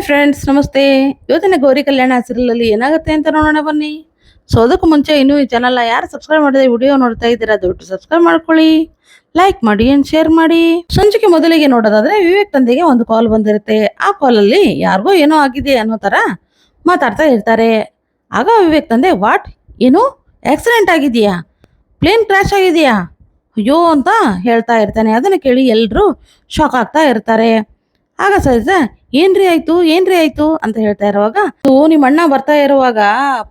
Hi friends, ನಮಸ್ತೆ. ಇವತ್ತಿನ ಗೌರಿ ಕಲ್ಯಾಣ ಸೀರಿಯಲಲ್ಲಿ ಏನಾಗುತ್ತೆ ಅಂತ ನೋಡೋಣ ಬನ್ನಿ. ಸೊ ಅದಕ್ಕೂ ಮುಂಚೆ ಇನ್ನೂ ಈ ಚಾನಲ್ ಯಾರು ಸಬ್ಸ್ಕ್ರೈಬ್ ಮಾಡಿದ್ರೆ ವಿಡಿಯೋ ನೋಡ್ತಾ ಇದ್ದೀರಾ, ದಯವಿಟ್ಟು ಸಬ್ಸ್ಕ್ರೈಬ್ ಮಾಡ್ಕೊಳ್ಳಿ, ಲೈಕ್ ಮಾಡಿ ಅಂಡ್ ಶೇರ್ ಮಾಡಿ. ಸಂಚಿಕೆ ಮೊದಲಿಗೆ ನೋಡೋದಾದ್ರೆ ವಿವೇಕ್ ತಂದೆಗೆ ಒಂದು ಕಾಲ್ ಬಂದಿರುತ್ತೆ. ಆ ಕಾಲಲ್ಲಿ ಯಾರಿಗೋ ಏನೋ ಆಗಿದೆ ಅನ್ನೋ ತರ ಮಾತಾಡ್ತಾ ಇರ್ತಾರೆ. ಆಗ ವಿವೇಕ್ ತಂದೆ, ವಾಟ್, ಏನು ಆಕ್ಸಿಡೆಂಟ್ ಆಗಿದೆಯಾ, ಪ್ಲೇನ್ ಕ್ರ್ಯಾಶ್ ಆಗಿದೆಯಾ, ಅಯ್ಯೋ ಅಂತ ಹೇಳ್ತಾ ಇರ್ತಾನೆ. ಅದನ್ನು ಕೇಳಿ ಎಲ್ಲರೂ ಶಾಕ್ ಆಗ್ತಾ ಇರ್ತಾರೆ. ಆಗ ಸರಿತಾ, ಏನ್ರಿ ಆಯ್ತು ಅಂತ ಹೇಳ್ತಾ ಇರುವಾಗ, ನಿಮ್ಮ ಅಣ್ಣ ಬರ್ತಾ ಇರುವಾಗ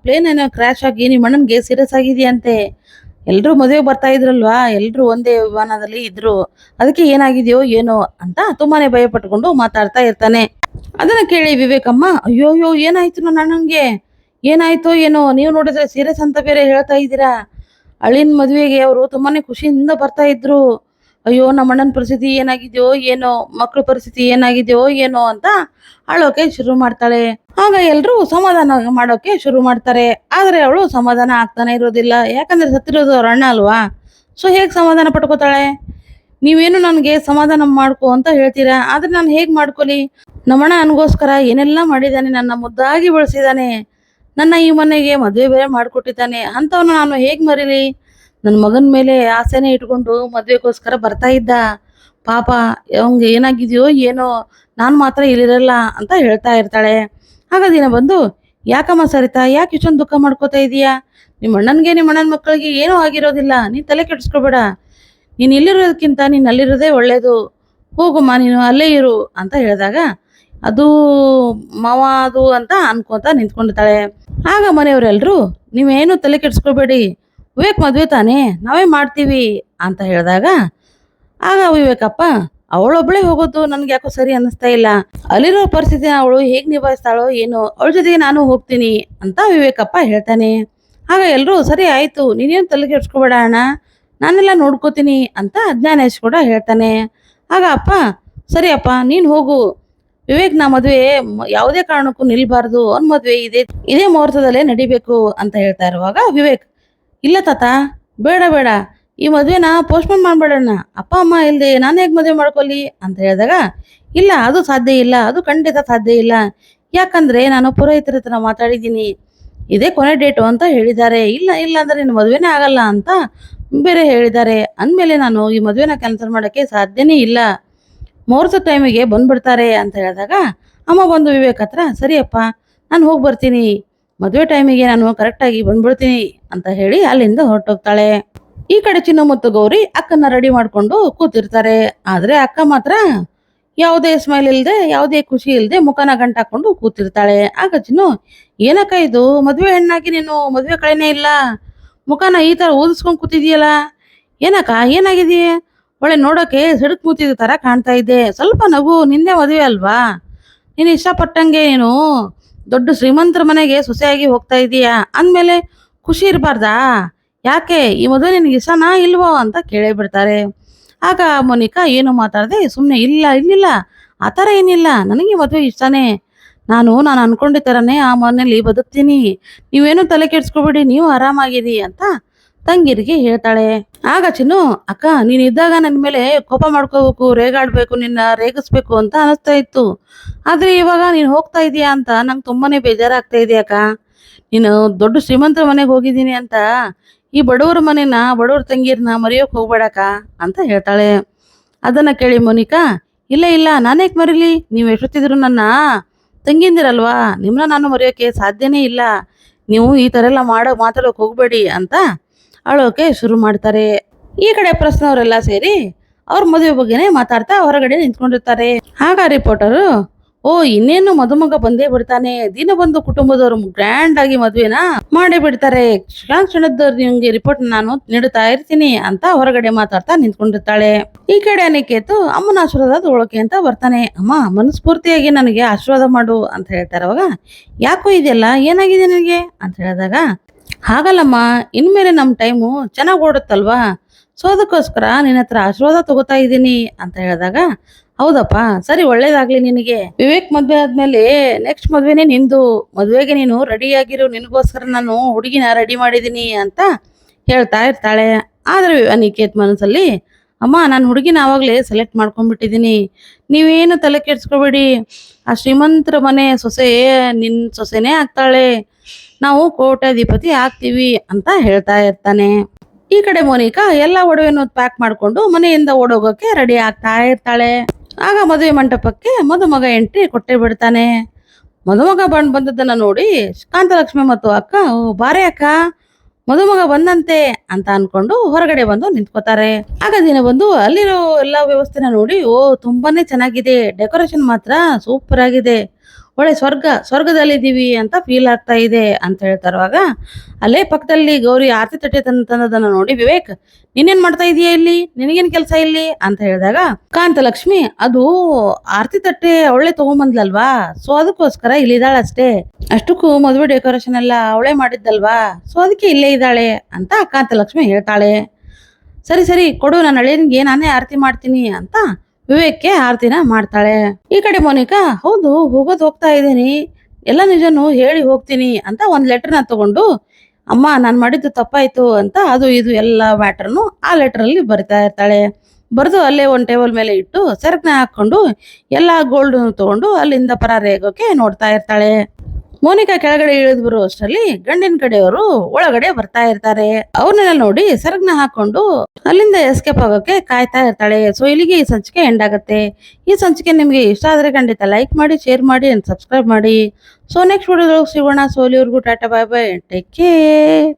ಪ್ಲೇನ್ ಏನೋ ಕ್ರ್ಯಾಶ್ ಆಗಿ ನಿಮ್ಮ ಅಣ್ಣನ್ಗೆ ಸೀರಿಯಸ್ ಆಗಿದೆಯಂತೆ. ಎಲ್ರು ಮದುವೆ ಬರ್ತಾ ಇದ್ರಲ್ವಾ, ಎಲ್ರು ಒಂದೇ ವಿಮಾನದಲ್ಲಿ ಇದ್ರು, ಅದಕ್ಕೆ ಏನಾಗಿದೆಯೋ ಏನೋ ಅಂತ ತುಂಬಾನೇ ಭಯ ಪಟ್ಕೊಂಡು ಮಾತಾಡ್ತಾ ಇರ್ತಾನೆ. ಅದನ್ನ ಕೇಳಿ ವಿವೇಕಮ್ಮ, ಅಯ್ಯೋ ಏನಾಯ್ತು ನನ್ನ ಅಣ್ಣನ್ಗೆ, ಏನಾಯ್ತೋ ಏನೋ, ನೀವು ನೋಡಿದ್ರೆ ಸೀರಿಯಸ್ ಅಂತ ಬೇರೆ ಹೇಳ್ತಾ ಇದ್ದೀರಾ. ಅಳಿನ ಮದುವೆಗೆ ಅವರು ತುಂಬಾನೇ ಖುಷಿಯಿಂದ ಬರ್ತಾ ಇದ್ರು. ಅಯ್ಯೋ ನಮ್ಮ ಅಣ್ಣನ ಪರಿಸ್ಥಿತಿ ಏನಾಗಿದೆಯೋ ಏನೋ, ಮಕ್ಕಳ ಪರಿಸ್ಥಿತಿ ಏನಾಗಿದೆಯೋ ಏನೋ ಅಂತ ಅಳೋಕೆ ಶುರು ಮಾಡ್ತಾಳೆ. ಆಗ ಎಲ್ರು ಸಮಾಧಾನ ಮಾಡೋಕೆ ಶುರು ಮಾಡ್ತಾರೆ. ಆದ್ರೆ ಅವಳು ಸಮಾಧಾನ ಆಗ್ತಾನೆ ಇರೋದಿಲ್ಲ. ಯಾಕಂದ್ರೆ ಸತ್ತಿರೋದು ಅವ್ರ ಅಣ್ಣ ಅಲ್ವಾ. ಸೊ ಹೇಗ್ ಸಮಾಧಾನ ಪಡ್ಕೋತಾಳೆ? ನೀವೇನು ನನಗೆ ಸಮಾಧಾನ ಮಾಡ್ಕೊ ಅಂತ ಹೇಳ್ತೀರಾ, ಆದ್ರೆ ನಾನು ಹೇಗ್ ಮಾಡ್ಕೊಲಿ? ನಮ್ಮಣ್ಣ ನನಗೋಸ್ಕರ ಏನೆಲ್ಲ ಮಾಡಿದ್ದಾನೆ, ನನ್ನ ಮುದ್ದಾಗಿ ಬೆಳೆಸಿದ್ದಾನೆ, ನನ್ನ ಈ ಮನೆಗೆ ಮದುವೆ ಬೇರೆ ಮಾಡ್ಕೊಟ್ಟಿದ್ದಾನೆ, ಅಂಥವನ್ನ ನಾನು ಹೇಗ್ ಮರೀಲಿ? ನನ್ನ ಮಗನ ಮೇಲೆ ಆಸೆನೇ ಇಟ್ಕೊಂಡು ಮದುವೆಗೋಸ್ಕರ ಬರ್ತಾ ಇದ್ದ. ಪಾಪ ಅವಂಗೆ ಏನಾಗಿದೆಯೋ ಏನೋ, ನಾನು ಮಾತ್ರ ಇಲ್ಲಿರಲ್ಲ ಅಂತ ಹೇಳ್ತಾ ಇರ್ತಾಳೆ. ಆಗ ದಿನ ಬಂದು, ಯಾಕಮ್ಮ ಸರಿತಾ, ಯಾಕೆ ಇಷ್ಟೊಂದು ದುಃಖ ಮಾಡ್ಕೋತಾ ಇದೀಯಾ? ನಿಮ್ಮ ಅಣ್ಣನ ಮಕ್ಕಳಿಗೆ ಏನೂ ಆಗಿರೋದಿಲ್ಲ, ನೀನು ತಲೆ ಕೆಡಿಸ್ಕೋಬೇಡ. ನೀನು ಇಲ್ಲಿರೋದಕ್ಕಿಂತ ನೀನು ಅಲ್ಲಿರೋದೇ ಒಳ್ಳೇದು. ಹೋಗಮ್ಮ, ನೀನು ಅಲ್ಲೇ ಇರು ಅಂತ ಹೇಳಿದಾಗ, ಅದು ಮಾವ ಅದು ಅಂತ ಅನ್ಕೊಂತ ನಿಂತ್ಕೊಂಡಿರ್ತಾಳೆ. ಆಗ ಮನೆಯವರೆಲ್ಲರೂ, ನೀವೇನು ತಲೆ ಕೆಡಿಸ್ಕೋಬೇಡಿ, ವಿವೇಕ್ ಮದುವೆ ತಾನೇ, ನಾವೇ ಮಾಡ್ತೀವಿ ಅಂತ ಹೇಳಿದಾಗ, ಆಗ ವಿವೇಕಪ್ಪ, ಅವಳೊಬ್ಬಳೇ ಹೋಗೋದು ನನ್ಗೆ ಯಾಕೋ ಸರಿ ಅನ್ನಿಸ್ತಾ ಇಲ್ಲ, ಅಲ್ಲಿರೋ ಪರಿಸ್ಥಿತಿನ ಅವಳು ಹೇಗೆ ನಿಭಾಯಿಸ್ತಾಳೋ ಏನೋ, ಅವಳ ಜೊತೆಗೆ ನಾನು ಹೋಗ್ತೀನಿ ಅಂತ ವಿವೇಕಪ್ಪ ಹೇಳ್ತಾನೆ. ಆಗ ಎಲ್ಲರೂ, ಸರಿ ಆಯ್ತು, ನೀನೇನು ತಲೆ ಕೆಡ್ಸ್ಕೊಬೇಡ ಅಣ್ಣ, ನಾನೆಲ್ಲ ನೋಡ್ಕೋತೀನಿ ಅಂತ ಜ್ಞಾನೇಶ್ ಕೂಡ ಹೇಳ್ತಾನೆ. ಆಗ ಅಪ್ಪ, ಸರಿ ಅಪ್ಪ ನೀನು ಹೋಗು, ವಿವೇಕ್ನ ಮದುವೆ ಯಾವುದೇ ಕಾರಣಕ್ಕೂ ನಿಲ್ಬಾರ್ದು, ಅವ್ನ ಮದುವೆ ಇದೇ ಮುಹೂರ್ತದಲ್ಲೇ ನಡಿಬೇಕು ಅಂತ ಹೇಳ್ತಾ ಇರುವಾಗ ವಿವೇಕ್, ಇಲ್ಲ ತಾತ, ಬೇಡ, ಈ ಮದುವೆನ ಪೋಸ್ಟ್ಪೋನ್ ಮಾಡ್ಬೇಡಣ್ಣ, ಅಪ್ಪ ಅಮ್ಮ ಇಲ್ಲದೆ ನಾನು ಹೇಗೆ ಮದುವೆ ಮಾಡ್ಕೊಳ್ಳಿ ಅಂತ ಹೇಳಿದಾಗ, ಇಲ್ಲ ಅದು ಸಾಧ್ಯ ಇಲ್ಲ, ಅದು ಖಂಡಿತ ಸಾಧ್ಯ ಇಲ್ಲ. ಯಾಕಂದ್ರೆ ನಾನು ಪುರೋಹಿತರ ಹತ್ರ ಮಾತಾಡಿದ್ದೀನಿ, ಇದೇ ಕೊನೆ ಡೇಟು ಅಂತ ಹೇಳಿದ್ದಾರೆ. ಇಲ್ಲ ಅಂದ್ರೆ ನಿನ್ನ ಮದುವೆನೇ ಆಗಲ್ಲ ಅಂತ ಬೇರೆ ಹೇಳಿದ್ದಾರೆ. ಅಂದಮೇಲೆ ನಾನು ಈ ಮದುವೆನ ಕ್ಯಾನ್ಸಲ್ ಮಾಡೋಕ್ಕೆ ಸಾಧ್ಯನೇ ಇಲ್ಲ, ಮುಹೂರ್ತ ಟೈಮಿಗೆ ಬಂದ್ಬಿಡ್ತಾರೆ ಅಂತ ಹೇಳಿದಾಗ, ಅಮ್ಮ ಬಂದು ವಿವೇಕ್ ಹತ್ರ, ಸರಿಯಪ್ಪ ನಾನು ಹೋಗಿ ಬರ್ತೀನಿ, ಮದುವೆ ಟೈಮಿಗೆ ನಾನು ಕರೆಕ್ಟಾಗಿ ಬಂದ್ಬಿಡ್ತೀನಿ ಅಂತ ಹೇಳಿ ಅಲ್ಲಿಂದ ಹೊರಟೋಗ್ತಾಳೆ. ಈ ಕಡೆ ಚಿನ್ನು ಮತ್ತು ಗೌರಿ ಅಕ್ಕನ ರೆಡಿ ಮಾಡ್ಕೊಂಡು ಕೂತಿರ್ತಾರೆ. ಆದ್ರೆ ಅಕ್ಕ ಮಾತ್ರ ಯಾವುದೇ ಸ್ಮೈಲ್ ಇಲ್ಲದೆ, ಯಾವುದೇ ಖುಷಿ ಇಲ್ಲದೆ ಮುಖನ ಗಂಟಾಕೊಂಡು ಕೂತಿರ್ತಾಳೆ. ಆಗ ಚಿನ್ನು, ಏನಕ್ಕ ಇದು, ಮದುವೆ ಹೆಣ್ಣಾಗಿ ನೀನು ಮದುವೆ ಕಳೆನೇ ಇಲ್ಲ, ಮುಖನ ಈ ತರ ಊದಿಸ್ಕೊಂಡು ಕೂತಿದೀಯಲ್ಲ, ಏನಕ್ಕ ಏನಾಗಿದೆಯೇ? ಒಳ್ಳೆ ನೋಡೋಕೆ ಸಿಡುಕ್ ಮೂತಿದ ತರ ಕಾಣ್ತಾ ಇದ್ದೆ, ಸ್ವಲ್ಪ ನಗು, ನಿನ್ನೆ ಮದುವೆ ಅಲ್ವಾ, ನೀನು ಇಷ್ಟಪಟ್ಟಂಗೆ ನೀನು ದೊಡ್ಡ ಶ್ರೀಮಂತರ ಮನೆಗೆ ಸೊಸೆಯಾಗಿ ಹೋಗ್ತಾ ಇದೀಯಾ, ಅಂದಮೇಲೆ ಖುಷಿ ಇರಬಾರ್ದಾ? ಯಾಕೆ ಈ ಮದುವೆ ನಿನಗೆ ಇಷ್ಟನಾ ಇಲ್ವೋ ಅಂತ ಕೇಳೇ ಬಿಡ್ತಾರೆ. ಆಗ ಮೋನಿಕಾ ಏನು ಮಾತಾಡದೆ ಸುಮ್ಮನೆ, ಇಲ್ಲ ಆ ಥರ ಏನಿಲ್ಲ, ನನಗೆ ಮದುವೆ ಇಷ್ಟನೇ, ನಾನು ಅನ್ಕೊಂಡಿದ್ದ ಥರನೇ ಆ ಮನೇಲಿ ಬದುಕ್ತೀನಿ, ನೀವೇನು ತಲೆ ಕೆಡ್ಸ್ಕೊಬೇಡಿ, ನೀವು ಆರಾಮಾಗಿರಿ ಅಂತ ತಂಗಿರಿಗೆ ಹೇಳ್ತಾಳೆ. ಆಗ ಚಿನ್ನು, ಅಕ್ಕ ನೀನು ಇದ್ದಾಗ ನನ್ನ ಮೇಲೆ ಕೋಪ ಮಾಡ್ಕೋಬೇಕು, ರೇಗಾಡ್ಬೇಕು, ನಿನ್ನ ರೇಗಿಸ್ಬೇಕು ಅಂತ ಅನಿಸ್ತಾ ಇತ್ತು, ಆದ್ರೆ ಇವಾಗ ನೀನು ಹೋಗ್ತಾ ಇದೀಯಾ ಅಂತ ನಂಗೆ ತುಂಬಾನೇ ಬೇಜಾರಾಗ್ತಾ ಇದೆಯಕ್ಕ. ನೀನು ದೊಡ್ಡ ಶ್ರೀಮಂತರ ಮನೆಗೆ ಹೋಗಿದ್ದೀನಿ ಅಂತ ಈ ಬಡವ್ರ ಮನೆನ, ಬಡವ್ರ ತಂಗಿಯರ್ನ ಮರೆಯೋಕೆ ಹೋಗ್ಬೇಡಕ್ಕ ಅಂತ ಹೇಳ್ತಾಳೆ. ಅದನ್ನ ಕೇಳಿ ಮೋನಿಕಾ, ಇಲ್ಲ ನಾನೇಕ್ ಮರೀಲಿ, ನೀವು ಎಷ್ಟೊತ್ತಿದ್ರು ನನ್ನ ತಂಗಿಂದಿರಲ್ವಾ, ನಿಮ್ಮನ್ನ ನಾನು ಮರೆಯೋಕೆ ಸಾಧ್ಯನೇ ಇಲ್ಲ, ನೀವು ಈ ಥರ ಎಲ್ಲ ಮಾತಾಡೋಕೆ ಹೋಗ್ಬೇಡಿ ಅಂತ ಅಳೋಕೆ ಶುರು ಮಾಡ್ತಾರೆ. ಈ ಕಡೆ ಪ್ರಶ್ನವರೆಲ್ಲ ಸೇರಿ ಅವ್ರ ಮದುವೆ ಬಗ್ಗೆನೇ ಮಾತಾಡ್ತಾ ಹೊರಗಡೆ ನಿಂತ್ಕೊಂಡಿರ್ತಾರೆ. ಆಗ ರಿಪೋರ್ಟರು, ಓ ಇನ್ನೇನು ಮದುಮಗ ಬಂದೇ ಬಿಡ್ತಾನೆ, ದಿನ ಬಂದು ಕುಟುಂಬದವರು ಗ್ರ್ಯಾಂಡ್ ಆಗಿ ಮದುವೆನ ಮಾಡೇ ಬಿಡ್ತಾರೆ, ಕ್ಷಣದವ್ರು ನಿಮ್ಗೆ ರಿಪೋರ್ಟ್ ನಾನು ನೀಡುತ್ತಾ ಇರ್ತೀನಿ ಅಂತ ಹೊರಗಡೆ ಮಾತಾಡ್ತಾ ನಿಂತ್ಕೊಂಡಿರ್ತಾಳೆ. ಈ ಕಡೆ ಅನಿಕೇತು ಅಮ್ಮನ ಆಶೀರ್ವಾದ ತಗೊಳಕ್ಕೆ ಅಂತ ಬರ್ತಾನೆ. ಅಮ್ಮ ಮನಸ್ಫೂರ್ತಿಯಾಗಿ ನನಗೆ ಆಶೀರ್ವಾದ ಮಾಡು ಅಂತ ಹೇಳ್ತಾರೆ. ಅವಾಗ, ಯಾಕೋ ಇದೆಲ್ಲ ಏನಾಗಿದೆ ನನಗೆ ಅಂತ ಹೇಳಿದಾಗ, ಹಾಗಲ್ಲಮ್ಮ, ಇನ್ಮೇಲೆ ನಮ್ಮ ಟೈಮು ಚೆನ್ನಾಗಿ ಓಡುತ್ತಲ್ವಾ, ಸೊ ಅದಕ್ಕೋಸ್ಕರ ನಿನ್ನ ಹತ್ರ ಆಶೀರ್ವಾದ ತಗೋತಾ ಇದ್ದೀನಿ ಅಂತ ಹೇಳಿದಾಗ, ಹೌದಪ್ಪ, ಸರಿ, ಒಳ್ಳೇದಾಗ್ಲಿ ನಿನಗೆ, ವಿವೇಕ್ ಮದ್ವೆ ಆದ್ಮೇಲೆ ನೆಕ್ಸ್ಟ್ ಮದ್ವೆನೇ ನಿಂದು, ಮದ್ವೆಗೆ ನೀನು ರೆಡಿಯಾಗಿರು, ನಿನಗೋಸ್ಕರ ನಾನು ಹುಡುಗಿನ ರೆಡಿ ಮಾಡಿದ್ದೀನಿ ಅಂತ ಹೇಳ್ತಾ ಇರ್ತಾಳೆ. ಆದ್ರೆ ಅನಿಕೇತ್ ಮನಸ್ಸಲ್ಲಿ, ಅಮ್ಮ ನಾನು ಹುಡುಗಿನ ಆವಾಗಲೇ ಸೆಲೆಕ್ಟ್ ಮಾಡ್ಕೊಂಡ್ಬಿಟ್ಟಿದ್ದೀನಿ, ನೀವೇನು ತಲೆ ಕೆಡ್ಸ್ಕೊಬೇಡಿ, ಆ ಶ್ರೀಮಂತರ ಮನೆ ಸೊಸೆ ನಿನ್ನ ಸೊಸೆನೇ ಆಗ್ತಾಳೆ, ನಾವು ಕೋಟ್ಯಾಧಿಪತಿ ಆಗ್ತೀವಿ ಅಂತ ಹೇಳ್ತಾ ಇರ್ತಾನೆ. ಈ ಕಡೆ ಮೋನಿಕಾ ಎಲ್ಲ ಒಡವೆಯನ್ನು ಪ್ಯಾಕ್ ಮಾಡಿಕೊಂಡು ಮನೆಯಿಂದ ಓಡೋಗೋಕೆ ರೆಡಿ ಆಗ್ತಾ ಇರ್ತಾಳೆ. ಆಗ ಮದುವೆ ಮಂಟಪಕ್ಕೆ ಮದುಮಗ ಎಂಟ್ರಿ ಕೊಟ್ಟೇ ಬಿಡ್ತಾನೆ. ಮದುಮಗ ಬಂದದ್ದನ್ನ ನೋಡಿ ಕಾಂತಲಕ್ಷ್ಮಿ ಮತ್ತು ಅಕ್ಕ, "ಓ ಬಾರೆ ಅಕ್ಕ, ಮದುಮಗ ಬಂದಂತೆ" ಅಂತ ಅನ್ಕೊಂಡು ಹೊರಗಡೆ ಬಂದು ನಿಂತ್ಕೋತಾರೆ. ಆಗ ದಿನ ಬಂದು ಅಲ್ಲಿರೋ ಎಲ್ಲ ವ್ಯವಸ್ಥೆನ ನೋಡಿ, "ಓ ತುಂಬಾನೇ ಚೆನ್ನಾಗಿದೆ, ಡೆಕೋರೇಷನ್ ಮಾತ್ರ ಸೂಪರ್ ಆಗಿದೆ, ಒಳ್ಳೆ ಸ್ವರ್ಗದಲ್ಲಿದ್ದೀವಿ ಅಂತ ಫೀಲ್ ಆಗ್ತಾ ಇದೆ" ಅಂತ ಹೇಳ್ತಾರುವಾಗ ಅಲ್ಲೇ ಪಕ್ಕದಲ್ಲಿ ಗೌರಿ ಆರತಿ ತಟ್ಟೆ ತಂದದನ್ನ ನೋಡಿ, "ವಿವೇಕ್, ನೀನೇನ್ ಮಾಡ್ತಾ ಇದೀಯ ಇಲ್ಲಿ, ನಿನಗೇನ್ ಕೆಲಸ ಇಲ್ಲಿ" ಅಂತ ಹೇಳಿದಾಗ ಕಾಂತಲಕ್ಷ್ಮಿ, "ಅದು ಆರತಿ ತಟ್ಟೆ ಅವಳೆ ತಗೊಂಬಂದ್ಲಲ್ವಾ, ಸೊ ಅದಕ್ಕೋಸ್ಕರ ಇಲ್ಲಿದ್ದಾಳ ಅಷ್ಟೇ, ಅಷ್ಟಕ್ಕೂ ಮದುವೆ ಡೆಕೋರೇಷನ್ ಎಲ್ಲ ಅವಳೇ ಮಾಡಿದ್ದಲ್ವಾ, ಸೊ ಅದಕ್ಕೆ ಇಲ್ಲೇ ಇದ್ದಾಳೆ" ಅಂತ ಕಾಂತಲಕ್ಷ್ಮಿ ಹೇಳ್ತಾಳೆ. "ಸರಿ ಸರಿ ಕೊಡು, ನಾನು ಅಳಿಯನ್ಗೆ ನಾನೇ ಆರತಿ ಮಾಡ್ತೀನಿ" ಅಂತ ವಿವೇಕ್ಗೆ ಆರತಿನ ಮಾಡ್ತಾಳೆ. ಈ ಕಡೆ ಮೋನಿಕಾ, "ಹೌದು, ಹೋಗ್ತಾ ಇದ್ದೀನಿ, ಎಲ್ಲ ನಿಜನೂ ಹೇಳಿ ಹೋಗ್ತೀನಿ" ಅಂತ ಒಂದು ಲೆಟರ್ನ ತಗೊಂಡು, "ಅಮ್ಮ ನಾನು ಮಾಡಿದ್ದು ತಪ್ಪಾಯ್ತು" ಅಂತ ಅದು ಇದು ಎಲ್ಲ ಮ್ಯಾಟ್ರನ್ನು ಆ ಲೆಟರಲ್ಲಿ ಬರಿತಾ ಇರ್ತಾಳೆ. ಬರೆದು ಅಲ್ಲೇ ಒಂದು ಟೇಬಲ್ ಮೇಲೆ ಇಟ್ಟು ಸರಕನ್ನ ಹಾಕೊಂಡು ಎಲ್ಲ ಗೋಲ್ಡ್ ತಗೊಂಡು ಅಲ್ಲಿಂದ ಪರಾರಿ ಆಗೋಕೆ ನೋಡ್ತಾ ಇರ್ತಾಳೆ. ಮೋನಿಕಾ ಕೆಳಗಡೆ ಇಳಿದು ಬರೋ ಅಷ್ಟರಲ್ಲಿ ಗಂಡಿನ ಕಡೆಯವರು ಒಳಗಡೆ ಬರ್ತಾ ಇರ್ತಾರೆ. ಅವ್ರನ್ನೆಲ್ಲ ನೋಡಿ ಸರಗ್ನ ಹಾಕೊಂಡು ಅಲ್ಲಿಂದ ಎಸ್ಕೇಪ್ ಆಗೋಕೆ ಕಾಯ್ತಾ ಇರ್ತಾಳೆ. ಸೊ ಇಲ್ಲಿಗೆ ಈ ಸಂಚಿಕೆ ಎಂಡ್ ಆಗುತ್ತೆ. ಈ ಸಂಚಿಕೆ ನಿಮಗೆ ಇಷ್ಟ ಆದ್ರೆ ಖಂಡಿತ ಲೈಕ್ ಮಾಡಿ, ಶೇರ್ ಮಾಡಿ ಅಂಡ್ ಸಬ್ಸ್ಕ್ರೈಬ್ ಮಾಡಿ. ಸೊ ನೆಕ್ಸ್ಟ್ ವಿಡಿಯೋದಲ್ಲಿ ಸಿಗೋಣ. ಸೊ ಅಲ್ಲಿವರೆಗೂ Tata, bye bye, take care.